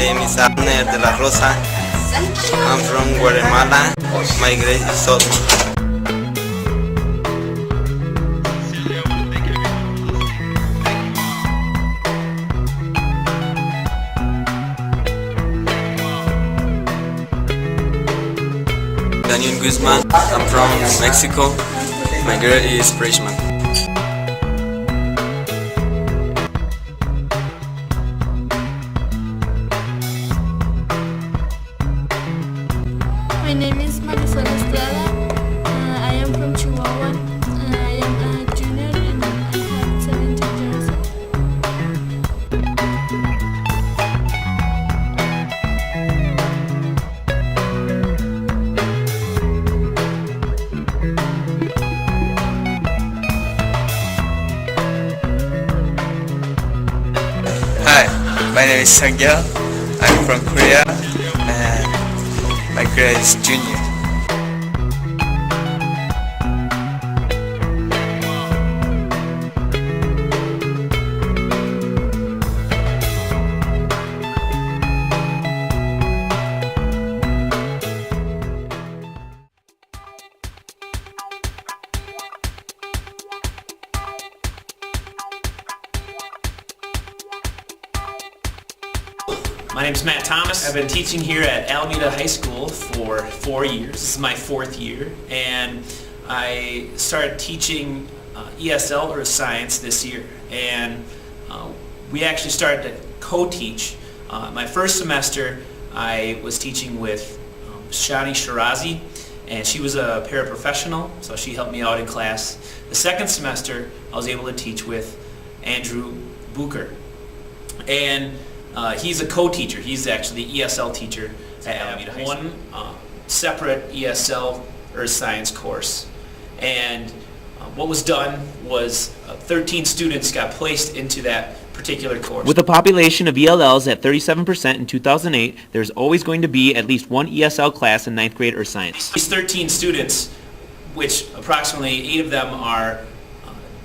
name is Abner de la Rosa. I'm from Guatemala. My grade is 8. Daniel Guzman. I'm from Mexico. My grade is freshman. My name is Marisol Estrada. I am from Chihuahua. I am a junior and I have 17 years old. Hi, my name is Sang-yeol. I'm from Korea and my grade is junior. My name is Matt Thomas. I've been teaching here at Alameda High School for 4 years. This is my 4th year, and I started teaching ESL Earth Science this year. And we actually started to co-teach. My first semester, I was teaching with Shani Shirazi, and she was a paraprofessional, so she helped me out in class. The second semester, I was able to teach with Andrew Bucher. And he's a co-teacher. He's actually the ESL teacher at Alameda High School. One separate ESL Earth Science course. And what was done was 13 students got placed into that particular course. With a population of ELLs at 37% in 2008, there's always going to be at least one ESL class in 9th grade Earth Science. These 13 students, which approximately 8 of them are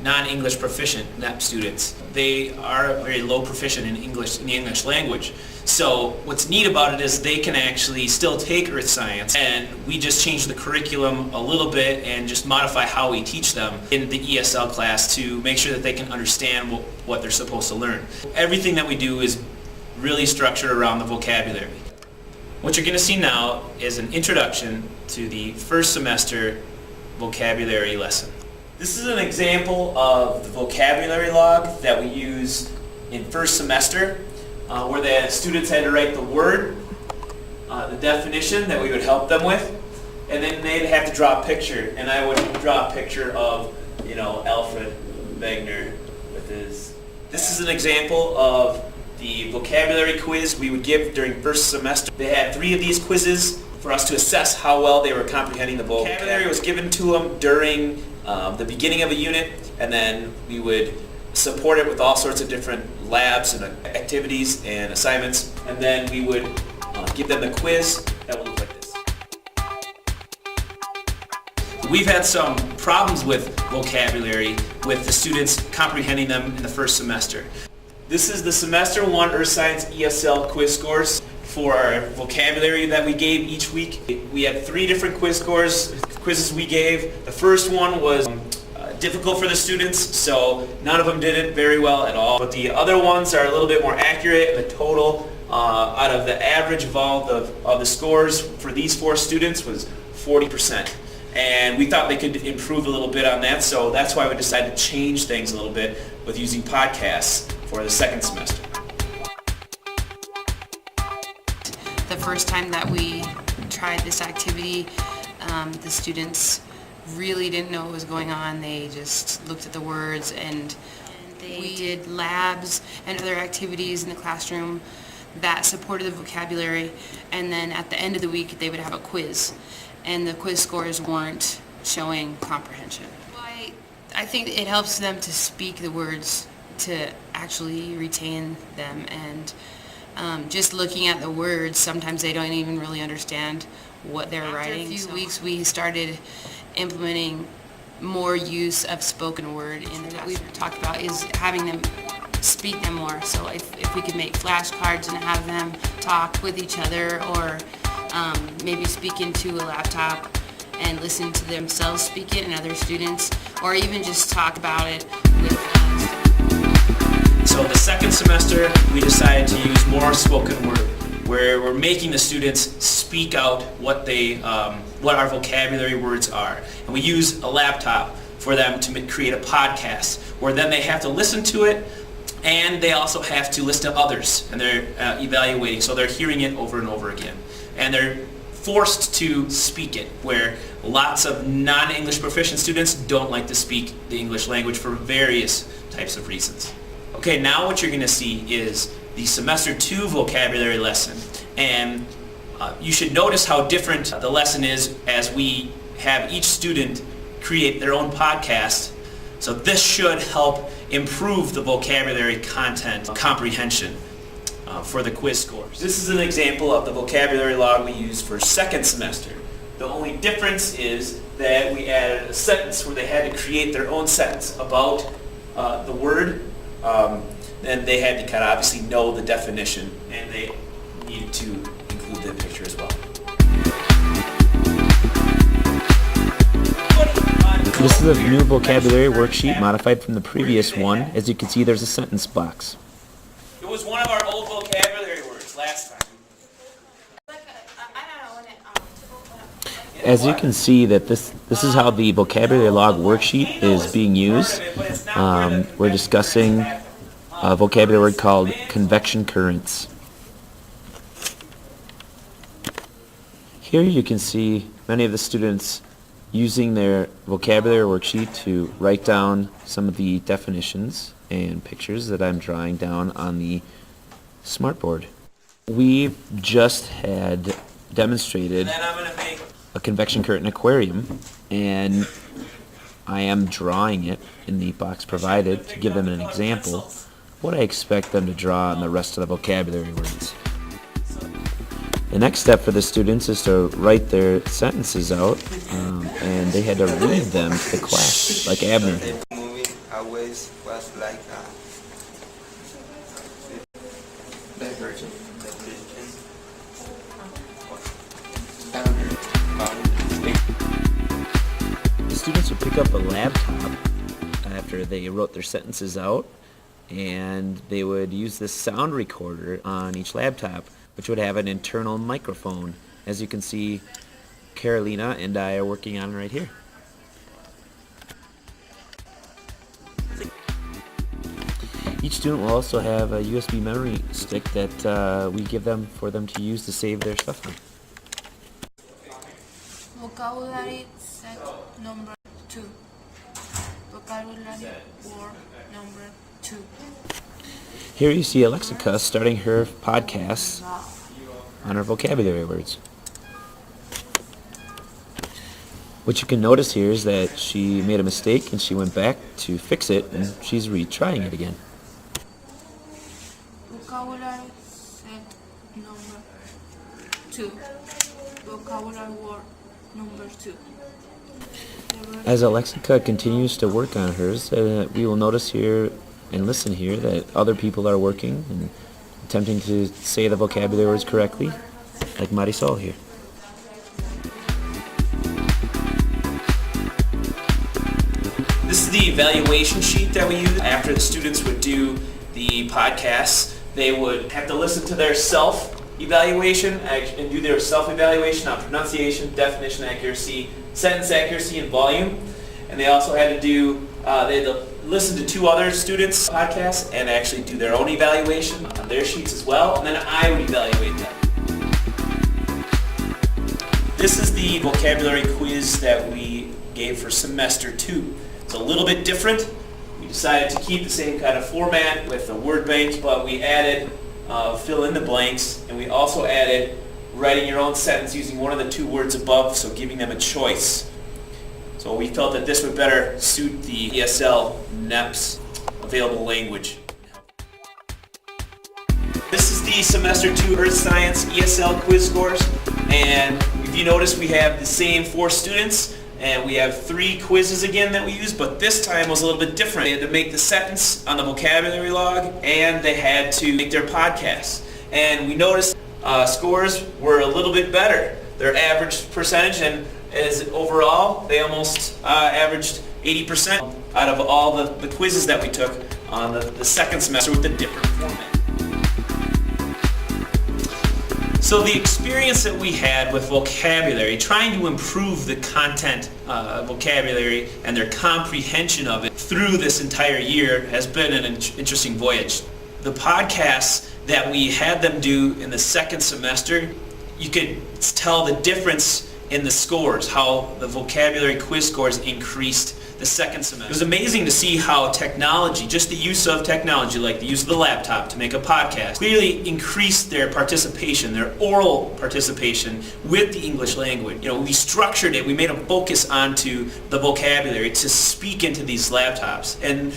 non-English proficient NEP students. They are very low proficient in English, in the English language. So what's neat about it is they can actually still take Earth Science, and we just change the curriculum a little bit and just modify how we teach them in the ESL class to make sure that they can understand what they're supposed to learn. Everything that we do is really structured around the vocabulary. What you're going to see now is an introduction to the first semester vocabulary lesson. This is an example of the vocabulary log that we use in first semester, where the students had to write the word, the definition that we would help them with, and then they'd have to draw a picture. And I would draw a picture of, Alfred Wegener with his. This is an example of the vocabulary quiz we would give during first semester. They had 3 of these quizzes for us to assess how well they were comprehending the vocabulary. Was given to them during the beginning of a unit, and then we would support it with all sorts of different labs and activities and assignments, and then we would give them the quiz that will look like this. We've had some problems with vocabulary with the students comprehending them in the first semester. This is the semester 1 Earth Science ESL quiz scores for our vocabulary that we gave each week. We had 3 different quizzes we gave. The first one was difficult for the students, so none of them did it very well at all. But the other ones are a little bit more accurate. The total out of the average of all of the scores for these 4 students was 40%. And we thought they could improve a little bit on that, so that's why we decided to change things a little bit with using podcasts for the second semester. The first time that we tried this activity, the students really didn't know what was going on. They just looked at the words, and we did labs and other activities in the classroom that supported the vocabulary, and then at the end of the week they would have a quiz, and the quiz scores weren't showing comprehension. I think it helps them to speak the words, to actually retain them, and just looking at the words, sometimes they don't even really understand what they're writing. After a few weeks we started implementing more use of spoken word in the classroom. What we've talked about is having them speak them more. So if we could make flashcards and have them talk with each other, or maybe speak into a laptop and listen to themselves speak it and other students, or even just talk about it with So the second semester, we decided to use more spoken word, where we're making the students speak out what our vocabulary words are. And we use a laptop for them to create a podcast, where then they have to listen to it, and they also have to listen to others, and they're evaluating, so they're hearing it over and over again. And they're forced to speak it, where lots of non-English proficient students don't like to speak the English language for various types of reasons. Okay, now what you're going to see is the semester 2 vocabulary lesson, and you should notice how different the lesson is as we have each student create their own podcast. So this should help improve the vocabulary content comprehension for the quiz scores. This is an example of the vocabulary log we use for second semester. The only difference is that we added a sentence where they had to create their own sentence about the word, and they had to kind of obviously know the definition, and they needed to include the picture as well. This is a new vocabulary worksheet modified from the previous one. As you can see, there's a sentence box. It was one of our old vocabulary words last time. As you can see, that this is how the vocabulary log worksheet is being used. We're discussing a vocabulary word called convection currents. Here you can see many of the students using their vocabulary worksheet to write down some of the definitions and pictures that I'm drawing down on the smartboard. We just had demonstrated a convection current aquarium, and I am drawing it in the box provided to give them an example of what I expect them to draw on the rest of the vocabulary words. The next step for the students is to write their sentences out, and they had to read them to the class, like Abner. Movie always was like Divergent. The students would pick up a laptop after they wrote their sentences out, and they would use this sound recorder on each laptop, which would have an internal microphone. As you can see, Carolina and I are working on it right here. Each student will also have a USB memory stick that we give them for them to use to save their stuff on. Vocabulary set number 2. Vocabulary word number 2. Here you see Alexica starting her podcast on her vocabulary words. What you can notice here is that she made a mistake and she went back to fix it, and she's retrying it again. Vocabulary set number 2. Vocabulary word number 2. As Alexica continues to work on hers, we will notice here and listen here that other people are working and attempting to say the vocabulary words correctly, like Marisol here. This is the evaluation sheet that we use. After the students would do the podcasts, they would have to listen to their self-evaluation and do their self-evaluation on pronunciation, definition accuracy, sentence accuracy, and volume. And they also had to do, they had to listen to 2 other students' podcasts and actually do their own evaluation on their sheets as well, and then I would evaluate them. This is the vocabulary quiz that we gave for semester 2. It's a little bit different. We decided to keep the same kind of format with the word bank, but we added fill in the blanks, and we also added writing your own sentence using one of the 2 words above, so giving them a choice. So we felt that this would better suit the ESL NEP's available language. This is the semester 2 Earth Science ESL quiz scores, and if you notice we have the same 4 students, And we have 3 quizzes again that we use, but this time was a little bit different. They had to make the sentence on the vocabulary log, and they had to make their podcast. And we noticed scores were a little bit better. Their average percentage, and as overall, they almost averaged 80% out of all the quizzes that we took on the second semester with the different format. So the experience that we had with vocabulary, trying to improve the content vocabulary and their comprehension of it through this entire year has been an interesting voyage. The podcasts that we had them do in the second semester, you could tell the difference in the scores, how the vocabulary quiz scores increased the second semester. It was amazing to see how technology, just the use of technology, like the use of the laptop to make a podcast, clearly increased their participation, their oral participation with the English language. You know, we structured it, we made a focus onto the vocabulary to speak into these laptops and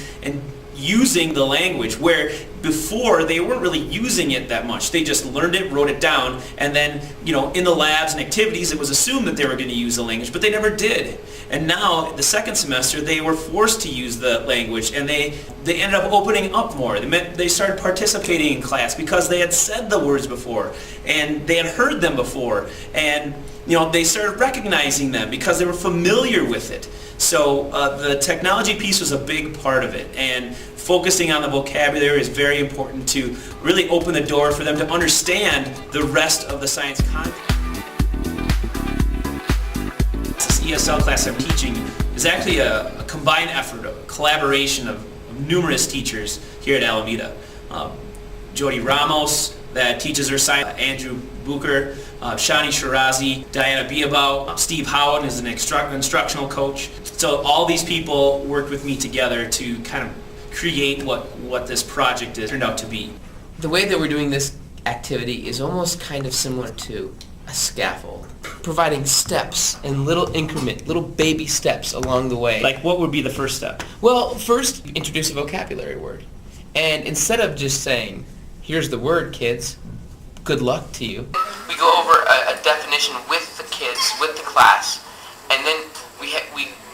using the language, where before they weren't really using it that much. They just learned it, wrote it down, and then, you know, in the labs and activities it was assumed that they were going to use the language, but they never did. And now, the second semester, they were forced to use the language, and they ended up opening up more. They started participating in class because they had said the words before, and they had heard them before, and, you know, they started recognizing them because they were familiar with it. So the technology piece was a big part of it, and focusing on the vocabulary is very important to really open the door for them to understand the rest of the science content. This ESL class I'm teaching is actually a combined effort, a collaboration of numerous teachers here at Alameda. Jody Ramos, that teaches her science, Andrew Bucher, Shani Shirazi, Diana Biabau, Steve Howard is an instructional coach. So all these people worked with me together to kind of create what this project turned out to be. The way that we're doing this activity is almost kind of similar to a scaffold, providing steps and little increment, little baby steps along the way. Like, what would be the first step? Well, first, introduce a vocabulary word. And instead of just saying, here's the word, kids, good luck to you, we go over a definition with the kids, with the class, and then we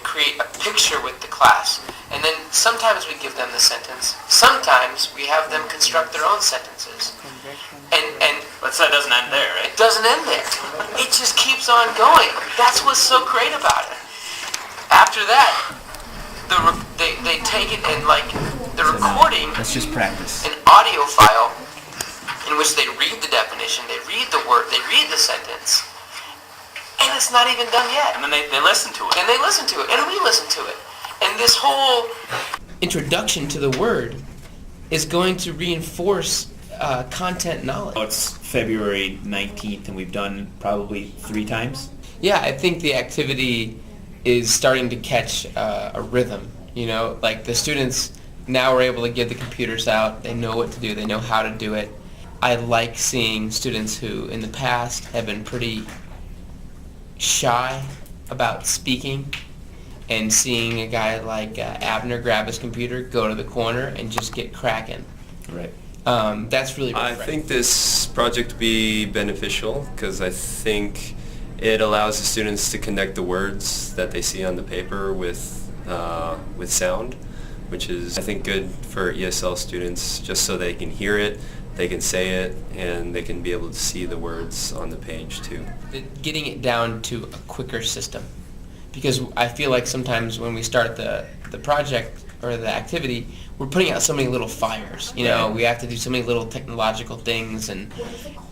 create a picture with the class. And then sometimes we give them the sentence. Sometimes we have them construct their own sentences. But so it doesn't end there, right? It doesn't end there. It just keeps on going. That's what's so great about it. After that, they take it and, like, the recording, Let's just practice. an audio file in which they read the definition, they read the word, they read the sentence, and it's not even done yet. And then they listen to it. And they listen to it, and we listen to it. And this whole introduction to the word is going to reinforce content knowledge. It's February 19th, and we've done probably 3 times. Yeah, I think the activity is starting to catch a rhythm. You know, like the students now are able to get the computers out. They know what to do. They know how to do it. I like seeing students who in the past have been pretty shy about speaking, and seeing a guy like Abner grab his computer, go to the corner, and just get cracking. Right. That's really I refreshing. think this project will be beneficial because I think it allows the students to connect the words that they see on the paper with sound, which is, I think, good for ESL students, just so they can hear it, they can say it, and they can be able to see the words on the page too. Getting it down to a quicker system, because I feel like sometimes when we start the project or the activity, we're putting out so many little fires. You know, we have to do so many little technological things, and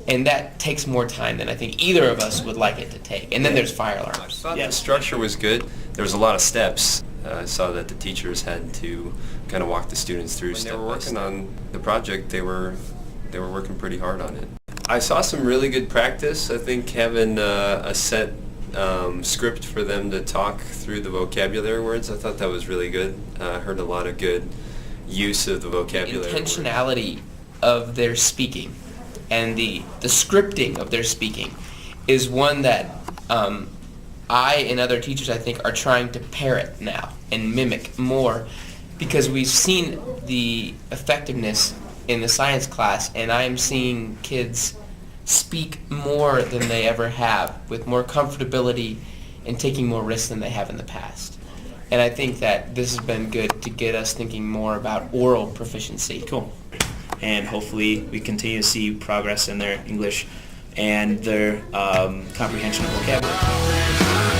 that takes more time than I think either of us would like it to take. And then there's fire I alarms. thought the structure was good. There was a lot of steps. I saw that the teachers had to kind of walk the students through step by step. When they were working on the project, they were working pretty hard on it. I saw some really good practice. I think having a set script for them to talk through the vocabulary words, I thought that was really good. I heard a lot of good use of the vocabulary words. Intentionality of their speaking and the scripting of their speaking is one that I and other teachers, I think, are trying to parrot now and mimic more, because we've seen the effectiveness in the science class, and I'm seeing kids speak more than they ever have, with more comfortability and taking more risks than they have in the past. And I think that this has been good to get us thinking more about oral proficiency. Cool. And hopefully we continue to see progress in their English and their comprehension of vocabulary.